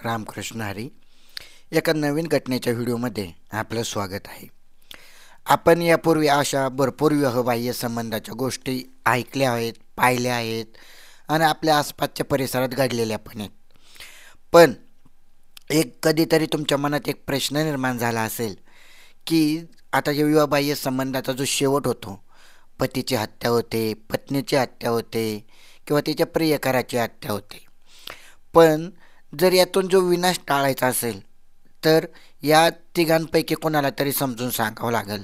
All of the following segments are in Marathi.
रामकृष्ण हरी. एका नवीन घटनेच्या व्हिडिओमध्ये आपलं स्वागत आहे. आपण यापूर्वी अशा भरपूर विवाहबाह्य संबंधाच्या गोष्टी ऐकल्या आहेत, पाहिल्या आहेत आणि आपल्या आसपासच्या परिसरात घडलेल्या पण आहेत. पण एक कधीतरी तुमच्या मनात एक प्रश्न निर्माण झाला असेल की आता या विवाहबाह्य संबंधाचा जो शेवट होतो, पतीची हत्या होते, पत्नीची हत्या होते किंवा तिच्या प्रियकराची हत्या होते. पण जर यातून जो विनाश टाळायचा असेल तर या तिघांपैकी कोणाला तरी समजून सांगावं लागेल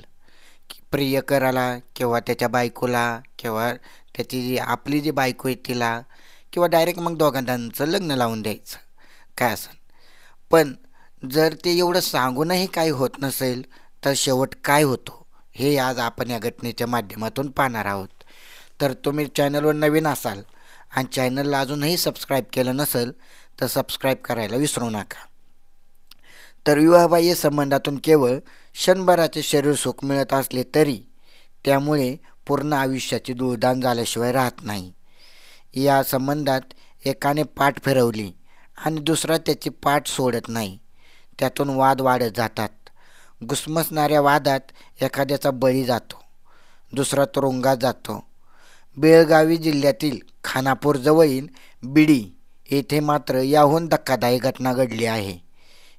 की प्रियकराला किंवा त्याच्या बायकोला किंवा त्याची जी आपली जी बायको आहे तिला किंवा डायरेक्ट मग दोघांचं लग्न लावून द्यायचं, काय असेल. पण जर ते एवढं सांगूनही काही होत नसेल तर शेवट काय होतो हे आज आपण या घटनेच्या माध्यमातून पाहणार आहोत. तर तुम्ही चॅनलवर नवीन असाल आणि चॅनलला अजूनही सबस्क्राईब केलं नसेल तर सबस्क्राईब करायला विसरू नका. तर विवाहबाह्य संबंधातून केवळ क्षणभराचे शरीर सुख मिळत असले तरी त्यामुळे पूर्ण आयुष्याची धूळदाण झाल्याशिवाय राहत नाही. या संबंधात एकाने पाठ फिरवली आणि दुसरा त्याची पाठ सोडत नाही. त्यातून वाद वाढत जातात. घुसमसणाऱ्या वादात एखाद्याचा बळी जातो, दुसरा तुरुंगात जातो. बेळगावी जिल्ह्यातील खानापूर जवळील बिडी येथे मात्र याहून धक्कादायक घटना घडली आहे.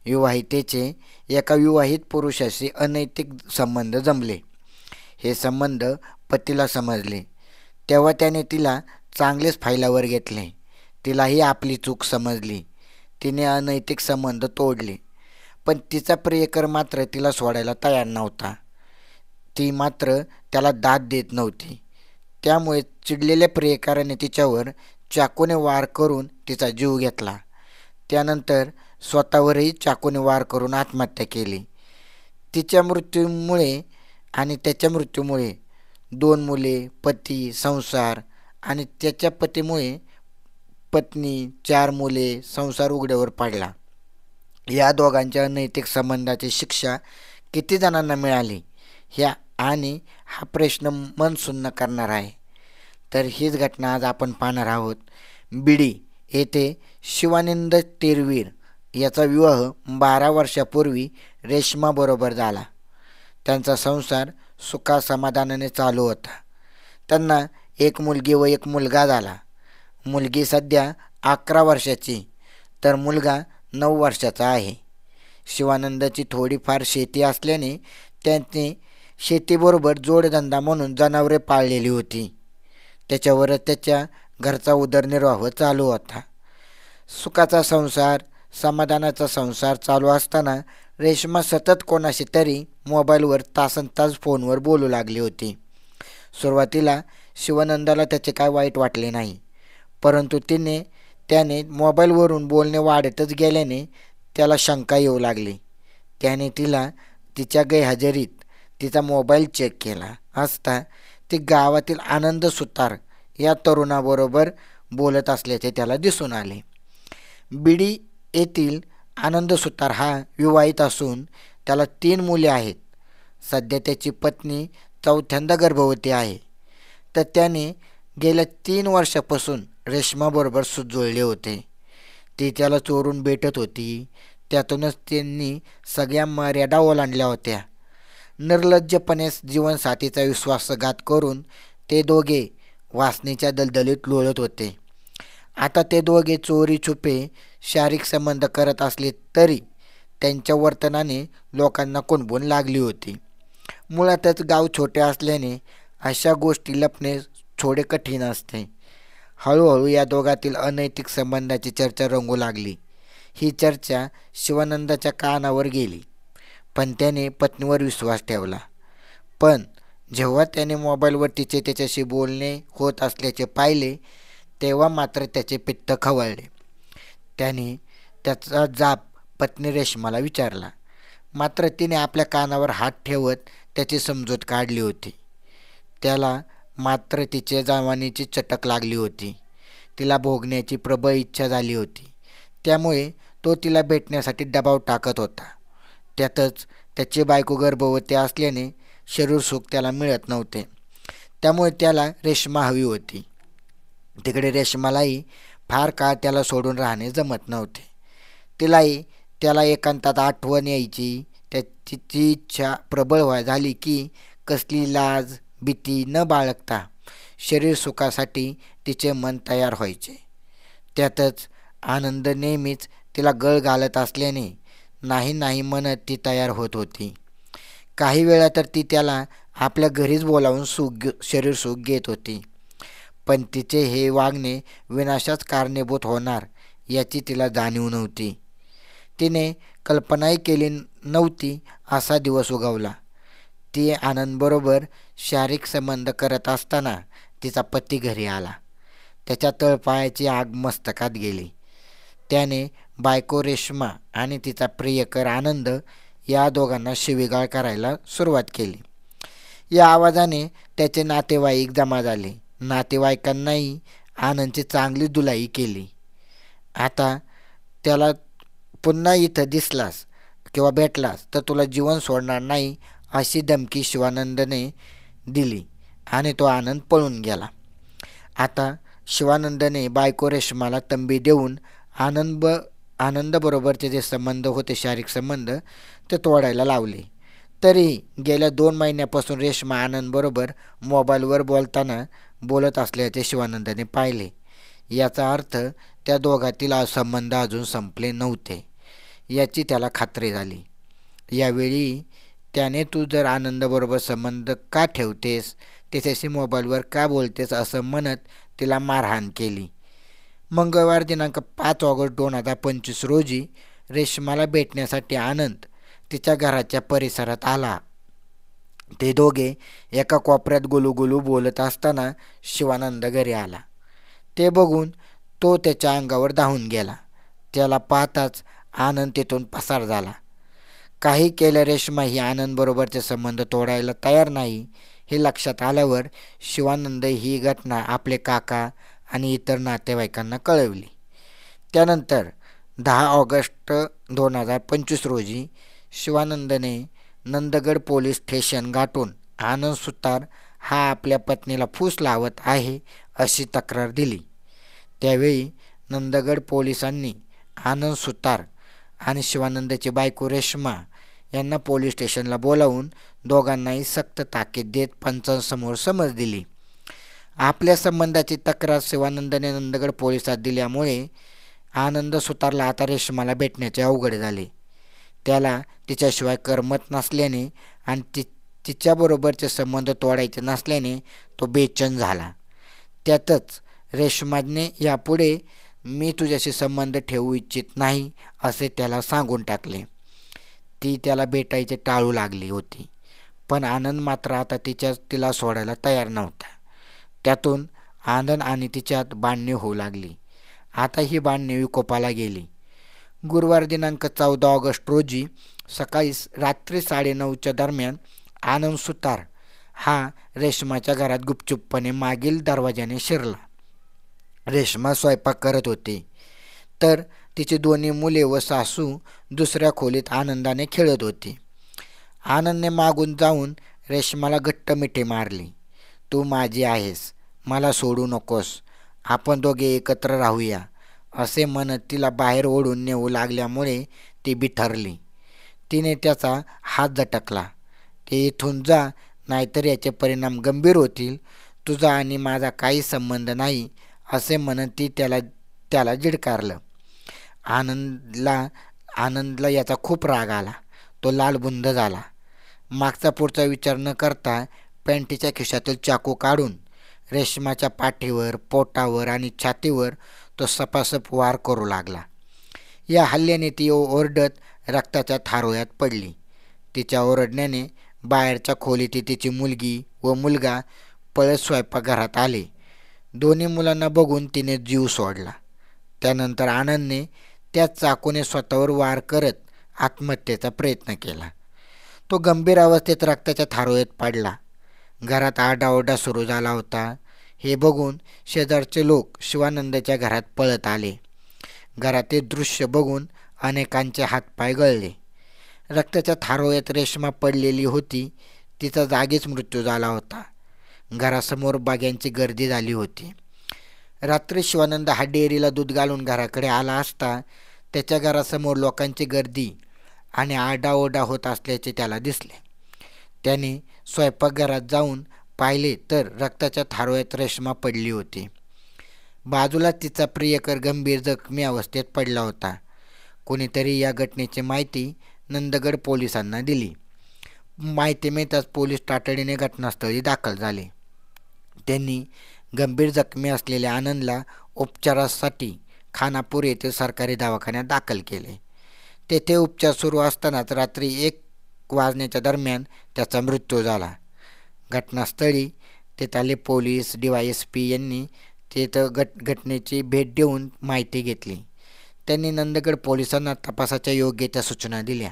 विवाहितेचे एका विवाहित पुरुषाशी अनैतिक संबंध जमले. हे संबंध पतीला समजले तेव्हा त्याने तिला चांगलेच फायलावर घेतले. तिलाही आपली चूक समजली. तिने अनैतिक संबंध तोडले. पण तिचा प्रियकर मात्र तिला सोडायला तयार नव्हता. ती मात्र त्याला दाद देत नव्हती. त्यामुळे चिडलेल्या प्रियकराने तिच्यावर चाकूने वार करून तिचा जीव घेतला. त्यानंतर स्वतःवरही चाकूने वार करून आत्महत्या केली. तिच्या मृत्यूमुळे आणि त्याच्या मृत्यूमुळे 2 मुले, पती, संसार आणि त्याच्या पतीमुळे पत्नी, 4 मुले, संसार उघड्यावर पडला. या दोघांच्या अनैतिक संबंधाची शिक्षा किती जणांना मिळाली ह्या आणि हा प्रश्न मन सुन्न करणार आहे. तर हीच घटना आज आपण पाहणार आहोत. बिडी येथे शिवानंद तिरवीर याचा विवाह 12 वर्षापूर्वी रेश्माबरोबर झाला. त्यांचा संसार सुखासमाधानाने चालू होता. त्यांना एक मुलगी व एक मुलगा झाला. मुलगी सध्या 11 वर्षाची तर मुलगा 9 वर्षाचा आहे. शिवानंदची थोडीफार शेती असल्याने त्यांनी शेतीबरोबर जोडधंदा म्हणून जनावरे पाळलेली होती. त्याच्यावरच त्याच्या घरचा उदरनिर्वाह चालू होता. सुखाचा संसार, समाधानाचा संसार चालू असताना रेश्मा सतत कोणाशी तरी मोबाईलवर तासनतास फोनवर बोलू लागली होती. सुरुवातीला शिवानंदाला त्याचे काय वाईट वाटले नाही, परंतु त्याने मोबाईलवरून बोलणे वाढतच गेल्याने त्याला शंका येऊ लागली. त्याने तिच्या गैरहजेरीत तिचा मोबाईल चेक केला असता ती गावातील आनंद सुतार या तरुणाबरोबर बोलत असल्याचे त्याला दिसून आले. बिडी येथील आनंद सुतार हा विवाहित असून त्याला 3 मुले आहेत. सध्या त्याची पत्नी 4थ्यांदा गर्भवती आहे. तर त्याने गेल्या 3 वर्षापासून रेश्माबरोबर जुळले होते. ती त्याला चोरून भेटत होती. त्यातूनच त्यांनी सगळ्या मर्यादा ओलांडल्या होत्या. निर्लज्जपणे जीवनसाथीचा विश्वासघात करून ते दोघे वासनेच्या दलदलीत लोळत होते. आता ते दोघे चोरी छुपे शारीरिक संबंध करत असले तरी त्यांच्या वर्तनाने लोकांना कुणबून लागली होती. मुळातच गाव छोटे असल्याने अशा गोष्टी लपणे थोडे कठीण असते. हळूहळू या दोघातील अनैतिक संबंधाची चर्चा रंगू लागली. ही चर्चा शिवानंदाच्या कानावर गेली, पण त्याने पत्नीवर विश्वास ठेवला. पण जेव्हा त्याने मोबाईलवर त्याच्याशी बोलणे होत असल्याचे पाहिले तेव्हा मात्र त्याचे पित्त खवळले. त्याने त्याचा जाब पत्नी रेश्माला विचारला, मात्र तिने आपल्या कानावर हात ठेवत त्याची समजूत काढली होती. त्याला मात्र तिच्या जवानीची चटक लागली होती. तिला भोगण्याची प्रबळ इच्छा झाली होती. त्यामुळे तो तिला भेटण्यासाठी दबाव टाकत होता. त्यातच त्याची बायको गर्भवती असल्याने शरीरसुख त्याला मिळत नव्हते. त्यामुळे त्याला रेश्मा हवी होती. तिकडे रेश्मालाही फार काळ त्याला सोडून राहणे जमत नव्हते. तिलाही त्याला एकांतात आठवण यायची. तिची इच्छा प्रबळ झाली की कसली लाज भीती न बाळगता शरीर सुखासाठी तिचे मन तयार व्हायचे. त्यातच आनंद नेहमीच तिला गळ घालत असल्याने नाही नाही म्हणत ती तयार होत होती. काही वेळा तर ती त्याला आपल्या घरीच बोलावून शरीर सुख घेत होती. पण तिचे हे वागणे विनाशास कारणीभूत होणार याची तिला जाणीव नव्हती. तिने कल्पनाही केली नव्हती असा दिवस उगवला. ती आनंदबरोबर शारीरिक संबंध करत असताना तिचा पती घरी आला. त्याच्या तळपायाची आग मस्तकात गेली. त्याने बायको रेश्मा आणि तिचा प्रियकर आनंद या दोघांना शिवीगाळ करायला सुरुवात केली. या आवाजाने त्याचे नातेवाईक जमा झाले. नातेवाईकांनाही आनंदची चांगली धुलाई केली. आता त्याला पुन्हा इथं दिसलास किंवा भेटलास तर तुला जीवन सोडणार नाही अशी धमकी शिवानंदने दिली आणि तो आनंद पळून गेला. आता शिवानंदने बायको रेश्माला तंबी देऊन आनंदबरोबरचे जे संबंध होते शारीरिक संबंध ते तोडायला लावले. तरीही गेल्या 2 महिन्यापासून रेश्मा आनंदबरोबर मोबाईलवर बोलत असल्याचे शिवानंदने पाहिले. याचा अर्थ त्या दोघातील संबंध अजून संपले नव्हते याची त्याला खात्री झाली. यावेळी त्याने तू जर आनंदबरोबर संबंध का ठेवतेस, त्याच्याशी मोबाईलवर का बोलतेस असं म्हणत तिला मारहाण केली. मंगळवार दिनांक 5 ऑगस्ट 2025 रोजी रेश्माला भेटण्यासाठी आनंद तिच्या घराच्या परिसरात आला. ते दोघे एका कोपऱ्यात गुलूगुलू बोलत असताना शिवानंद घरी आला. ते बघून तो त्याच्या अंगावर धावून गेला. त्याला पाहताच आनंद तेथून पसार झाला. काही केलं रेश्मा ही आनंदबरोबरचे संबंध तोडायला तयार नाही हे लक्षात आल्यावर शिवानंद ही घटना आपले काका आणि इतर नातेवाईकांना कळवली. त्यानंतर 10 ऑगस्ट 2025 रोजी शिवानंदने नंदगड पोलीस स्टेशन गाठून आनंद सुतार हा आपल्या पत्नीला फूस लावत आहे अशी तक्रार दिली. त्यावेळी नंदगड पोलिसांनी आनंद सुतार आणि शिवानंदची बायको रेश्मा यांना पोलीस स्टेशनला बोलावून दोघांनाही सक्त ताकीद देत पंचांसमोर समज दिली. आपल्या संबंधाची तक्रार शिवानंदने नंदगड पोलिसात दिल्यामुळे आनंद सुतारला आता रेश्माला भेटण्याचे अवघड झाले. त्याला तिच्याशिवाय करमत नसल्याने आणि तिच्याबरोबरचे संबंध तोडायचे नसल्याने तो बेचैन झाला. त्यातच रेश्माने यापुढे मी तुझ्याशी संबंध ठेवू इच्छित नाही असे त्याला सांगून टाकले. ती त्याला भेटायचे टाळू लागली होती. पण आनंद मात्र आता तिला सोडायला तयार नव्हता. त्यातून आनंद आणि तिच्यात भांडणे होऊ लागली. आता ही भांडणे विकोपाला गेली. गुरुवार दिनांक 14 ऑगस्ट रोजी रात्री 9:30च्या दरम्यान आनंद सुतार हा रेश्माच्या घरात गुपचूपपणे मागील दरवाजाने शिरला. रेश्मा स्वयंपाक करत होती तर तिची दोन्ही मुले व सासू दुसऱ्या खोलीत आनंदाने खेळत होती. आनंदने मागून जाऊन रेश्माला घट्ट मिठी मारली. तू माझी आहेस, मला सोडू नकोस, आपण दोघे एकत्र राहूया असे म्हणत तिला बाहेर ओढून नेऊ लागल्यामुळे ती बिथरली. तिने त्याचा हात झटकला. ते इथून जा, नाहीतर याचे परिणाम गंभीर होतील. तुझा आणि माझा काही संबंध नाही असे म्हणत ती त्याला झिडकारलं. आनंदला याचा खूप राग आला. तो लालबुंद झाला. मागचा पुढचा विचार न करता पॅन्टीच्या खिशातील चाकू काढून रेश्माच्या पाठीवर, पोटावर आणि छातीवर तो सपासप वार करू लागला. या हल्ल्याने ती ओरडत रक्ताच्या थारोळ्यात पडली. तिच्या ओरडण्याने बाहेरच्या खोलीत तिची मुलगी व मुलगा पळत स्वयंपाकघरात आले. दोन्ही मुलांना बघून तिने जीव सोडला. त्यानंतर आनंदने त्या चाकूने स्वतःवर वार करत आत्महत्येचा प्रयत्न केला. तो गंभीर अवस्थेत रक्ताच्या थारोळ्यात पडला. घरात आरडाओरडा सुरू झाला होता. हे बघून शेजारचे लोक शिवानंदच्या घरात पळत आले. घरातील दृश्य बघून अनेकांचे हातपाय गळले. रक्ताच्या थारोळ्यात रेश्मा पडलेली होती. तिचा जागीच मृत्यू झाला होता. घरासमोर बाग्यांची गर्दी झाली होती. रात्री शिवानंद हा डेअरीला दूध घालून घराकडे आला असता त्याच्या घरासमोर लोकांची गर्दी आणि आरडाओरडा होत असल्याचे त्याला दिसले. त्याने स्वयंपाकघरात जाऊन पाहिले तर रक्ताच्या थारोळ्यात रेश्मा पडली होती. बाजूला तिचा प्रियकर गंभीर जखमी अवस्थेत पडला होता. कोणीतरी या घटनेची माहिती नंदगड पोलिसांना दिली. माहिती मिळताच पोलीस तातडीने घटनास्थळी दाखल झाले. त्यांनी गंभीर जखमी असलेल्या आनंदला उपचारासाठी खानापूर येथील सरकारी दवाखान्यात दाखल केले. तेथे उपचार सुरू असतानाच रात्री 1 वाजण्याच्या दरम्यान त्याचा मृत्यू झाला. घटनास्थळी तेथाले पोलीस DYSP यांनी तिथं घटनेची भेट देऊन माहिती घेतली. त्यांनी नंदगड पोलिसांना तपासाच्या योग्य त्या सूचना दिल्या.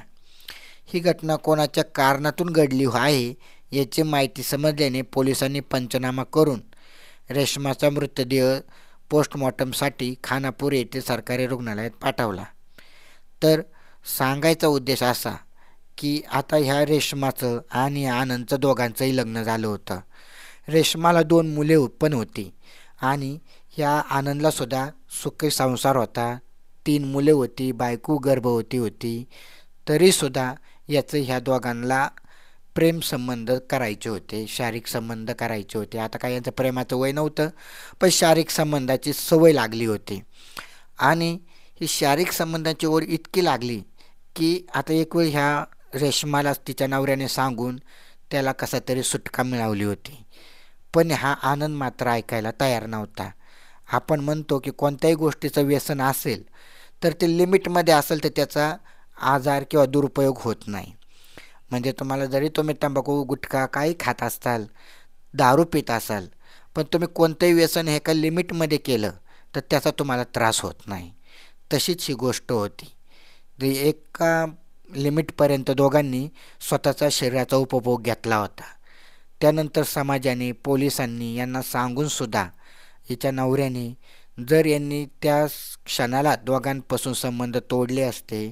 ही घटना कोणाच्या कारणातून घडली आहे याची माहिती समजल्याने पोलिसांनी पंचनामा करून रेश्माचा मृतदेह पोस्टमॉर्टमसाठी खानापूर येथील सरकारी रुग्णालयात पाठवला. तर सांगायचा उद्देश असा की आता ह्या रेश्माचं आणि आनंदचं दोघांचंही लग्न झालं होतं. रेश्माला 2 मुले पण होती आणि ह्या आनंदलासुद्धा सुखी संसार होता. 3 मुले होती, बायको गर्भवती होती. तरीसुद्धा याचं ह्या दोघांना प्रेम संबंध करायचे होते, शारीरिक संबंध करायचे होते. आता काय यांचं प्रेमाचं वय नव्हतं, पण शारीरिक संबंधाची सवय लागली होती. आणि ही शारीरिक संबंधाची ओढ इतकी लागली की आता एक वेळ ह्या रेश्माला तिच्या नवऱ्याने सांगून त्याला कसा तरी सुटका मिळवली होती. पण हा आनंद मात्र ऐकायला तयार नव्हता. आपण म्हणतो की कोणत्याही गोष्टीचं व्यसन असेल तर ते लिमिटमध्ये असेल तर त्याचा आजार किंवा दुरुपयोग होत नाही. म्हणजे जरी तुम्ही तंबाखू, गुटखा काही खात असाल, दारू पित असाल, पण तुम्ही कोणतंही व्यसन हे एका लिमिटमध्ये केलं तर त्याचा तुम्हाला त्रास होत नाही. तशीच ही गोष्ट होती. एका लिमिटपर्यंत दोघांनी स्वतःचा शरीराचा उपभोग घेतला होता. त्यानंतर समाजाने, पोलिसांनी यांना सांगूनसुद्धा हिच्या नवऱ्याने जर यांनी त्या क्षणाला दोघांपासून संबंध तोडले असते,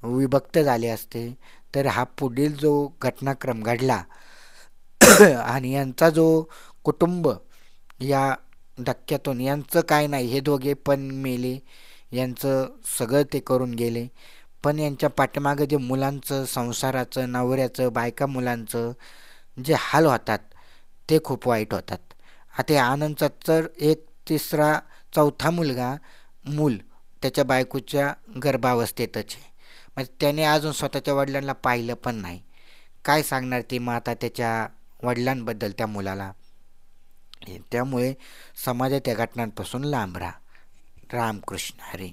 विभक्त झाले असते, तर हा पुढील जो घटनाक्रम घडला आणि यांचा जो कुटुंब या धक्क्यातून यांचं काय नाही, हे दोघे पण मेले, यांचं सगळं ते करून गेले. पण यांच्या पाठीमागं जे मुलांचं, संसाराचं, नवऱ्याचं, बायका मुलांचं जे हाल होतात ते खूप वाईट होतात. आता आनंदचा तर एक 3रा 4था मूल त्याच्या बायकोच्या गर्भावस्थेतच आहे. म्हणजे त्याने अजून स्वतःच्या वडिलांना पाहिलं पण नाही. काय सांगणार ती माता त्याच्या वडिलांबद्दल त्या मुलाला. त्यामुळे समाजात या घटनांपासून लांब राहा. रामकृष्ण हरी.